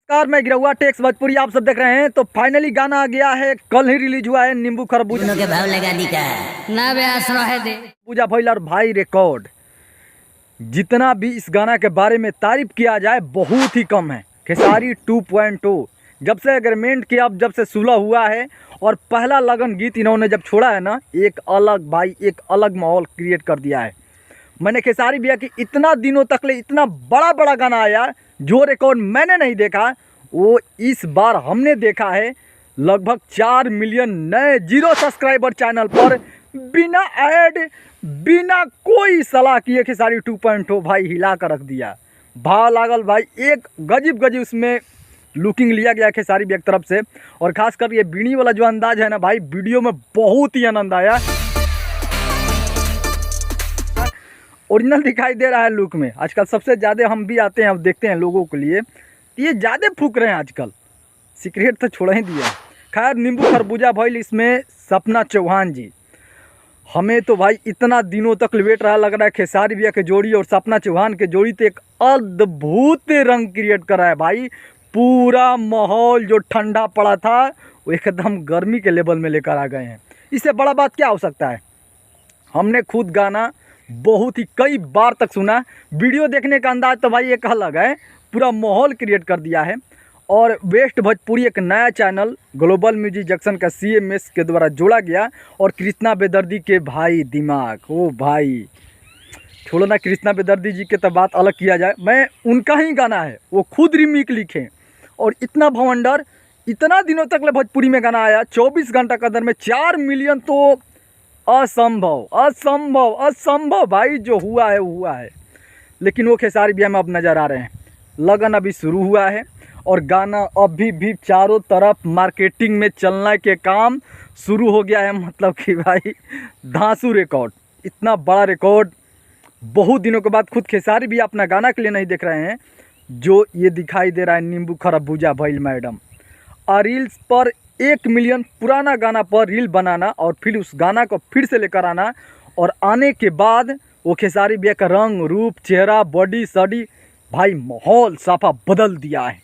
Car में गिरा हुआ टेक्स भोजपुरी आप सब देख रहे हैं। तो फाइनली गाना आ गया है, कल ही रिलीज हुआ है। नींबू खरबूजा के भाव लगा दी का ना ब्यास रहे दे पूजा भइल और भाई रिकॉर्ड। जितना भी इस गाना के बारे में तारीफ किया जाए बहुत ही कम है। खेसारी 2.0 जब से एग्रीमेंट किया, अब जब से सुलह हुआ है और पहला लगन गीत इन्होंने जब छोड़ा है ना, एक अलग माहौल क्रिएट कर दिया है। मैंने खेसारी भैया की इतना दिनों तक ले इतना बड़ा गाना आया जो रिकॉर्ड मैंने नहीं देखा, वो इस बार हमने देखा है। लगभग 4 मिलियन नए 0 सब्सक्राइबर चैनल पर बिना ऐड बिना कोई सलाह किए खेसारी 2.0 भाई हिला कर रख दिया। भाव लागल भाई, एक गजीब उसमें लुकिंग लिया गया खेसारी भैया की तरफ से। और खासकर ये बीड़ी वाला जो अंदाज है ना भाई, वीडियो में बहुत ही आनंद आया। ओरिजिनल दिखाई दे रहा है लुक में। आजकल सबसे ज़्यादा हम भी आते हैं, अब देखते हैं लोगों के लिए ये ज़्यादा फूक रहे हैं आजकल। सिगरेट तो छोड़ ही दिया। खैर नींबू खरबूजा भइल, इसमें सपना चौहान जी। हमें तो भाई इतना दिनों तक वेट रहा, लग रहा है खेसारी भैया की जोड़ी और सपना चौहान की जोड़ी तो एक अद्भुत रंग क्रिएट कर रहा है भाई। पूरा माहौल जो ठंडा पड़ा था वो एकदम गर्मी के लेवल में लेकर आ गए हैं। इससे बड़ा बात क्या हो सकता है। हमने खुद गाना बहुत ही कई बार तक सुना, वीडियो देखने का अंदाज तो भाई एक अलग है, पूरा माहौल क्रिएट कर दिया है। और वेस्ट भोजपुरी एक नया चैनल ग्लोबल म्यूजिक जंक्शन का CMS के द्वारा जोड़ा गया। और कृष्णा बेदर्दी के भाई दिमाग, ओ भाई छोड़ो ना, कृष्णा बेदर्दी जी के तो बात अलग किया जाए। मैं उनका ही गाना है, वो खुद रिमिक लिखे और इतना भवंडर, इतना दिनों तक ले भोजपुरी में गाना आया 24 घंटा के अंदर में 4 मिलियन, तो असंभव भाई। जो हुआ है वो हुआ है। लेकिन वो खेसारी भैया में अब नज़र आ रहे हैं। लगन अभी शुरू हुआ है और गाना अभी भी चारों तरफ मार्केटिंग में चलने के काम शुरू हो गया है। मतलब कि भाई धांसू रिकॉर्ड, इतना बड़ा रिकॉर्ड बहुत दिनों के बाद खुद खेसारी भी अपना गाना के लिए नहीं देख रहे हैं। जो ये दिखाई दे रहा है नींबू खरबूजा भइल मैडम। रील्स पर 1 मिलियन पुराना गाना पर रील बनाना और फिर उस गाना को फिर से लेकर आना, और आने के बाद वो खेसारी भैया का रंग रूप चेहरा बॉडी सॉडी भाई माहौल साफा बदल दिया है।